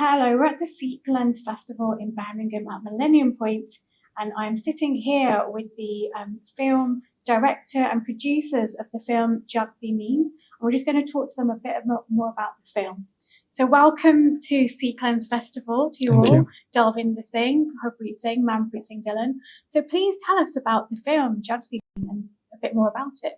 Hello, we're at the Sikh Lens Festival in Birmingham at Millennium Point, and I'm sitting here with the film director and producers of the film Jaagdi, Neend, and we're just going to talk to them a bit more about the film. So welcome to Sikh Lens Festival to you all, Dalvinder Singh, Harpreet Singh, Manpreet Singh Dhillon. So please tell us about the film Jaagdi and a bit more about it.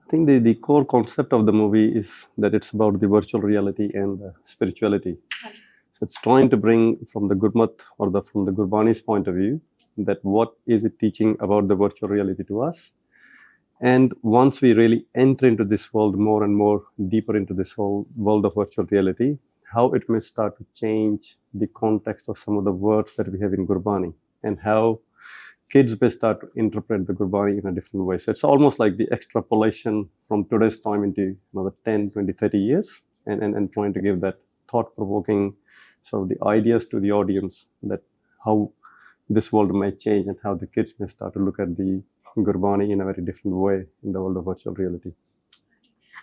I think the core concept of the movie is that it's about the virtual reality and spirituality. Right. So it's trying to bring from the Gurmat or from the Gurbani's point of view, that what is it teaching about the virtual reality to us. And once we really enter into this world more and more deeper into this whole world of virtual reality, how it may start to change the context of some of the words that we have in Gurbani, and how kids may start to interpret the Gurbani in a different way. So it's almost like the extrapolation from today's time into another 10, 20, 30 years, and trying to give that thought-provoking sort of the ideas to the audience that how this world may change and how the kids may start to look at the Gurbani in a very different way in the world of virtual reality.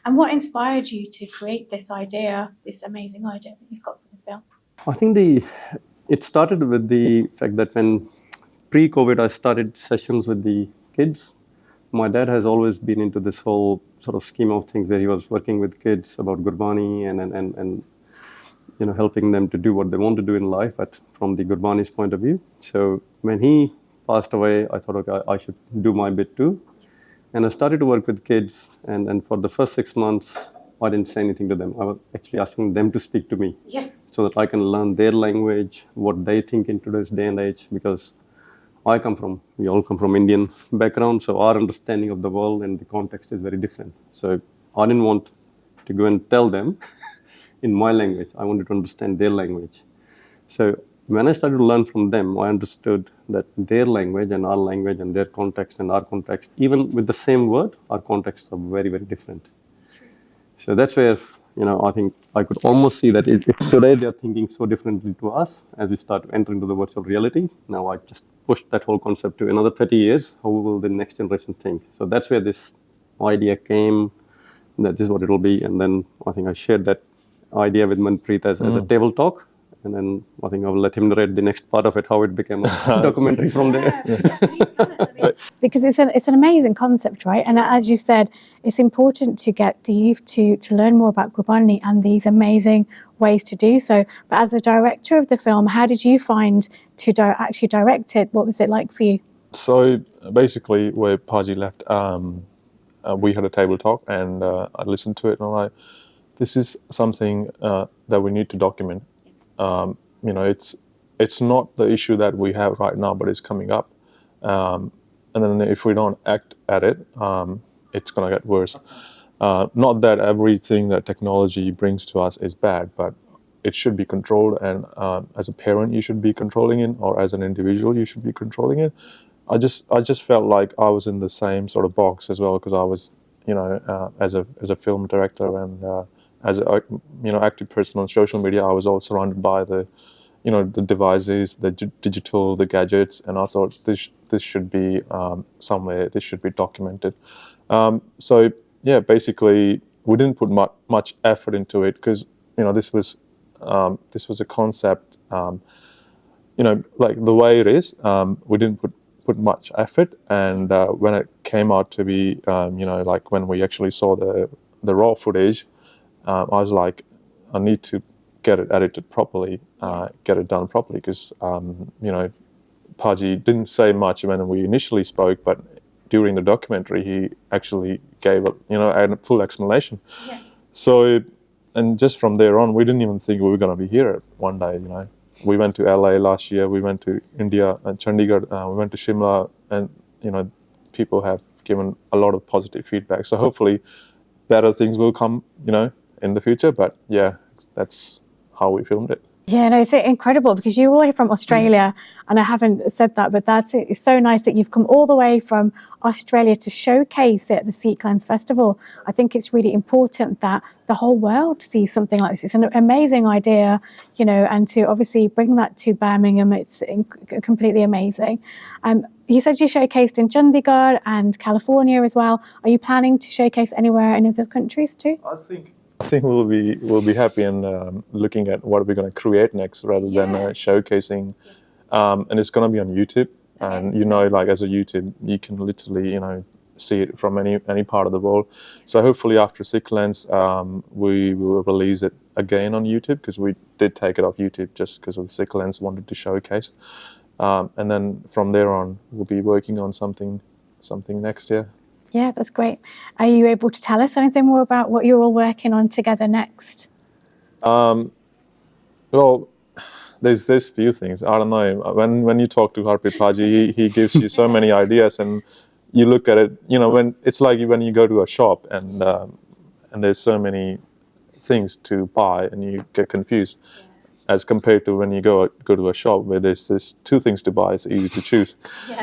And what inspired you to create this idea, this amazing idea that you've got for the film? I think it started with the fact that when pre-COVID, I started sessions with the kids. My dad has always been into this whole sort of scheme of things where he was working with kids about Gurbani and helping them to do what they want to do in life, but from the Gurbani's point of view. So when he passed away, I thought, okay, I should do my bit too. And I started to work with kids, and for the first 6 months, I didn't say anything to them. I was actually asking them to speak to me, so that I can learn their language, what they think in today's day and age, because we all come from Indian background, so our understanding of the world and the context is very different. So I didn't want to go and tell them in my language. I wanted to understand their language. So when I started to learn from them, I understood that their language and their context and our context, even with the same word, our contexts are very, very different. That's true. So that's where, I think I could almost see that if today they're thinking so differently to us as we start to enter into the virtual reality. Now I just pushed that whole concept to another 30 years. How will the next generation think? So that's where this idea came, that this is what it will be. And then I think I shared that idea with Manpreet as a table talk. And then I think I will let him narrate the next part of it, how it became a documentary from there. Because it's an amazing concept, right? And as you said, it's important to get the youth to learn more about Gurbani and these amazing ways to do so. But as a director of the film, how did you find to actually direct it? What was it like for you? So basically, where Paji left, we had a table talk, and I listened to it, and I'm like, this is something that we need to document. It's not the issue that we have right now, but it's coming up. And then if we don't act at it, it's going to get worse. Not that everything that technology brings to us is bad, but it should be controlled. And as a parent, you should be controlling it, or as an individual, you should be controlling it. I just felt like I was in the same sort of box as well, because I was, as a film director and as a active person on social media, I was all surrounded by the devices, the digital, the gadgets, and I thought this should be somewhere, this should be documented. So yeah, basically we didn't put much effort into it, because this was a concept, like the way it is. We didn't put much effort, and when it came out to be, like when we actually saw the raw footage, I was like, I need to get it edited properly, get it done properly, because Paji didn't say much when we initially spoke, but during the documentary he actually gave a full explanation. Yeah. So, and just from there on, we didn't even think we were going to be here one day. We went to LA last year, we went to India and Chandigarh, we went to Shimla, and people have given a lot of positive feedback. So hopefully better things will come, in the future. But yeah, that's how we filmed it. Yeah, no, it's incredible, because you're all here from Australia, and I haven't said that, but it's so nice that you've come all the way from Australia to showcase it at the Sikh Lens Festival. I think it's really important that the whole world sees something like this. It's an amazing idea, and to obviously bring that to Birmingham, it's completely amazing. You said you showcased in Chandigarh and California as well. Are you planning to showcase anywhere in other countries too? I think I think we'll be happy in looking at what we're going to create next rather than showcasing. And it's going to be on YouTube. And like as a YouTube, you can literally see it from any part of the world. So hopefully after Sikh Lens, we will release it again on YouTube, because we did take it off YouTube just because of the Sikh Lens wanted to showcase. And then from there on, we'll be working on something next year. Yeah, that's great. Are you able to tell us anything more about what you're all working on together next? Well, there's few things. I don't know. When you talk to Harpreet Paji, he gives you so many ideas, and you look at it. When it's like when you go to a shop and there's so many things to buy, and you get confused. As compared to when you go to a shop where there's two things to buy, it's easy to choose.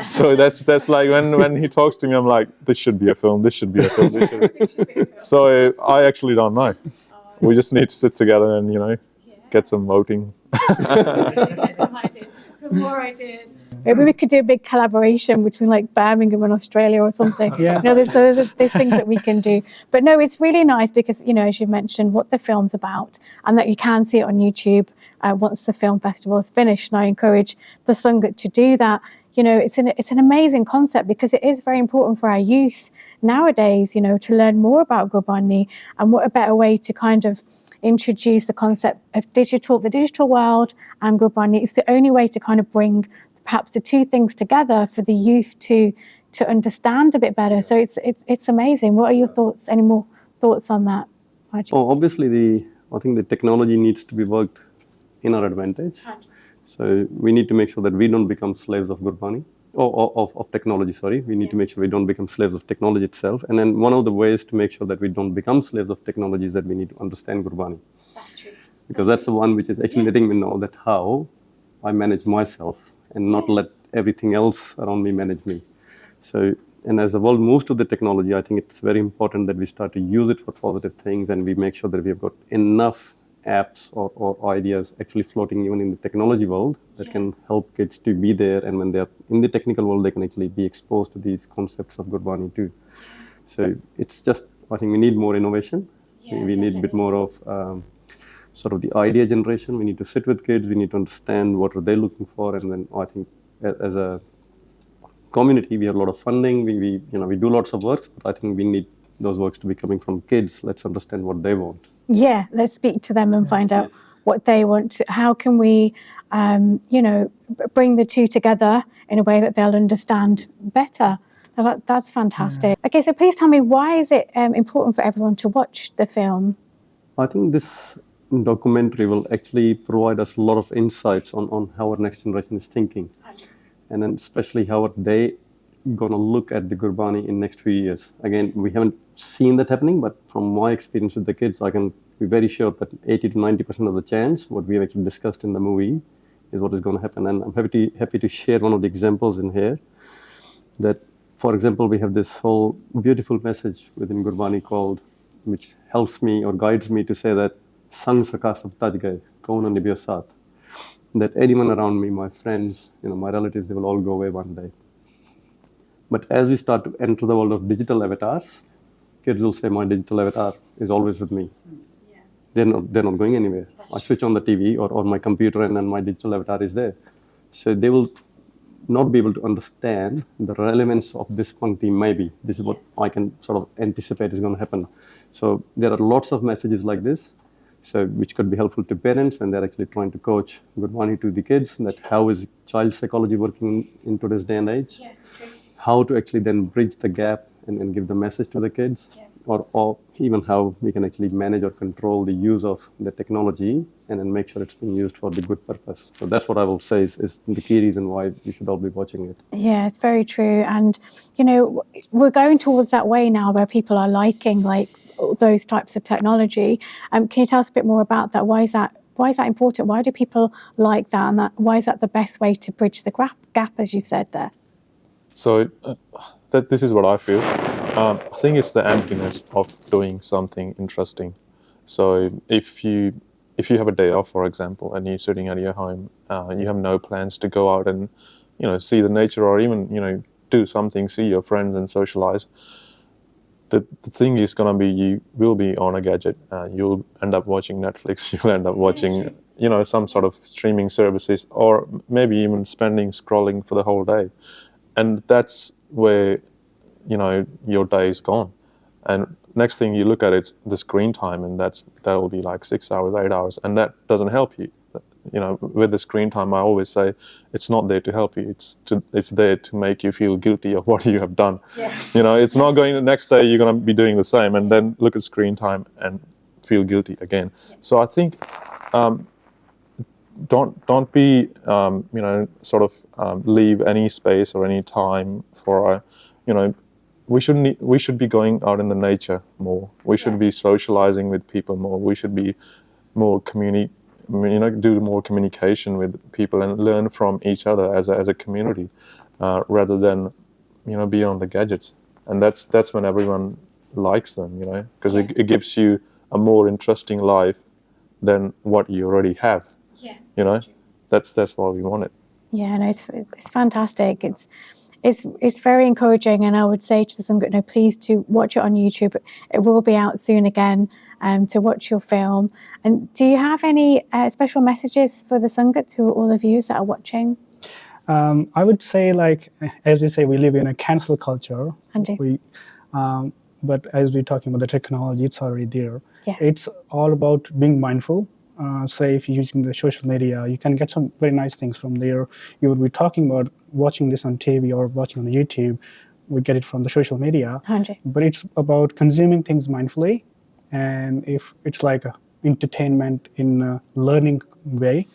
So that's like when he talks to me, I'm like, this should be a film, this should be a film, this should be. So I actually don't know. We just need to sit together and get some voting. Get some ideas, some more ideas. Maybe we could do a big collaboration between like Birmingham and Australia or something. There's things that we can do. But no, it's really nice because, as you mentioned, what the film's about, and that you can see it on YouTube once the film festival is finished. And I encourage the Sangat to do that. It's an amazing concept, because it is very important for our youth nowadays, to learn more about Gurbani, and what a better way to kind of introduce the concept of the digital world and Gurbani. It's the only way to kind of bring perhaps the two things together for the youth to understand a bit better. So it's amazing. What are your thoughts? Any more thoughts on that? Obviously, I think the technology needs to be worked in our advantage. So we need to make sure that we don't become slaves of Gurbani, or of technology, sorry. We need to make sure we don't become slaves of technology itself. And then one of the ways to make sure that we don't become slaves of technology is that we need to understand Gurbani. That's true. Because that's the one which is actually letting me know that how I manage myself, and not let everything else around me manage me. So, and as the world moves to the technology, I think it's very important that we start to use it for positive things, and we make sure that we've got enough apps or ideas actually floating even in the technology world that can help kids to be there, and when they're in the technical world, they can actually be exposed to these concepts of Gurbani too. So it's just, I think we need more innovation. We need a bit more of sort of the idea generation. We need to sit with kids. We need to understand what are they looking for, and then I think as a community, we have a lot of funding. We do lots of works, but I think we need those works to be coming from kids. Let's understand what they want. Yeah, let's speak to them and find out what they want. How can we, bring the two together in a way that they'll understand better? That's fantastic. Okay, so please tell me, why is it important for everyone to watch the film? I think this documentary will actually provide us a lot of insights on how our next generation is thinking, and then especially how are they going to look at the Gurbani in next few years. Again, we haven't seen that happening, but from my experience with the kids, I can be very sure that 80 to 90% of the chance what we have actually discussed in the movie is what is going to happen. And I'm happy to share one of the examples in here. That, for example, we have this whole beautiful message within Gurbani which helps me or guides me to say that Sang Saka Sab Taj Gaye, Kaun Nibhiyo Saath. That anyone around me, my friends, my relatives, they will all go away one day. But as we start to enter the world of digital avatars, kids will say, my digital avatar is always with me. They're not going anywhere. I switch on the TV or my computer, and then my digital avatar is there. So they will not be able to understand the relevance of this Pankti maybe. This is what I can sort of anticipate is going to happen. So there are lots of messages like this, which could be helpful to parents when they're actually trying to coach Gurbani to the kids, that how is child psychology working in today's day and age? How to actually then bridge the gap and give the message to the kids, or even how we can actually manage or control the use of the technology and then make sure it's being used for the good purpose. So that's what I will say is the key reason why we should all be watching it. Yeah, it's very true. And, we're going towards that way now where people are liking those types of technology. Can you tell us a bit more about that? Why is that important? Why do people like that? And why is that the best way to bridge the gap, as you've said there? So this is what I feel. I think it's the emptiness of doing something interesting. So if you have a day off, for example, and you're sitting at your home, you have no plans to go out and see the nature, or even do something, see your friends and socialize. the thing is going to be, you will be on a gadget. You'll end up watching Netflix. You'll end up watching, you know, some sort of streaming services, or maybe even scrolling for the whole day. And that's where, you know, your day is gone. And next thing you look at is the screen time, and that will be like 6 hours, 8 hours, and that doesn't help you. You know, with the screen time, I always say it's not there to help you. It's there to make you feel guilty of what you have done. Yeah. You know, it's not going the next day you're going to be doing the same, and then look at screen time and feel guilty again. Yeah. So I think don't be you know, sort of leave any space or any time for you know, we should be going out in the nature more. We should be socializing with people more. We should be more you know, do more communication with people and learn from each other as a community, rather than, you know, be on the gadgets. And that's when everyone likes them, you know, because it gives you a more interesting life than what you already have. Yeah. You know, that's why we want it. Yeah, no, it's fantastic. It's very encouraging, and I would say to the Sangat, no, please to watch it on YouTube. It will be out soon again, to watch your film. And do you have any special messages for the Sangat to all the viewers that are watching? I would say, like, as they say, we live in a cancel culture. But as we're talking about the technology, it's already there. Yeah. It's all about being mindful. Say if you're using the social media, you can get some very nice things from there. You would be talking about watching this on TV or watching on YouTube. We get it from the social media. 100. But it's about consuming things mindfully. And if it's like a entertainment in a learning way,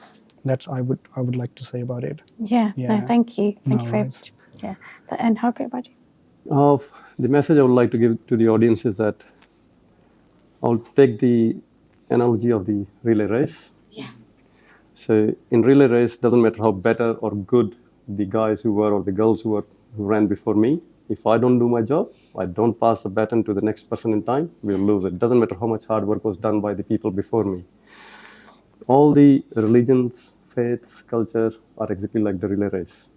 that's I would like to say about it. Yeah. No, thank you. Thank you very much. Yeah. And how about you? The message I would like to give to the audience is that I'll take the analogy of the relay race. Yeah. So in relay race, doesn't matter how better or good the guys who were or the girls who ran before me. If I don't do my job, I don't pass the baton to the next person in time, we'll lose it. Doesn't matter how much hard work was done by the people before me. All the religions, faiths, culture are exactly like the relay race.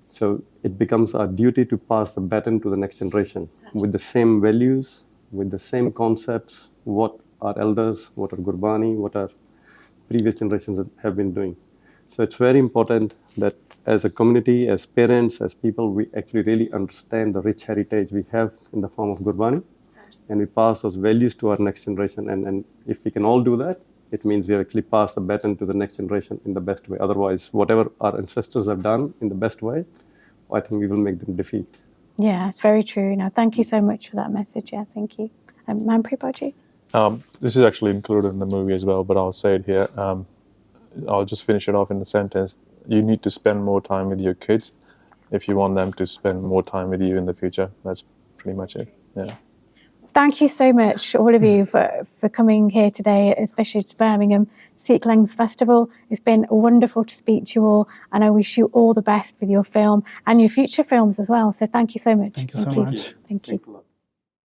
So it becomes our duty to pass the baton to the next generation with the same values, with the same concepts, what our elders, what our Gurbani, what our previous generations have been doing. So it's very important that as a community, as parents, as people, we actually really understand the rich heritage we have in the form of Gurbani, and we pass those values to our next generation. And if we can all do that, it means we actually pass the baton to the next generation in the best way. Otherwise, whatever our ancestors have done in the best way, I think we will make them defeat. Yeah, it's very true. No, thank you so much for that message. Yeah, thank you. Manpreet, this is actually included in the movie as well, but I'll say it here. I'll just finish it off in the sentence. You need to spend more time with your kids if you want them to spend more time with you in the future. That's pretty much it. Yeah. Thank you so much, all of you, for coming here today, especially to Birmingham Sikh Language Festival. It's been wonderful to speak to you all, and I wish you all the best with your film and your future films as well. So thank you so much. Thank you so much. Thank you. Thanks a lot.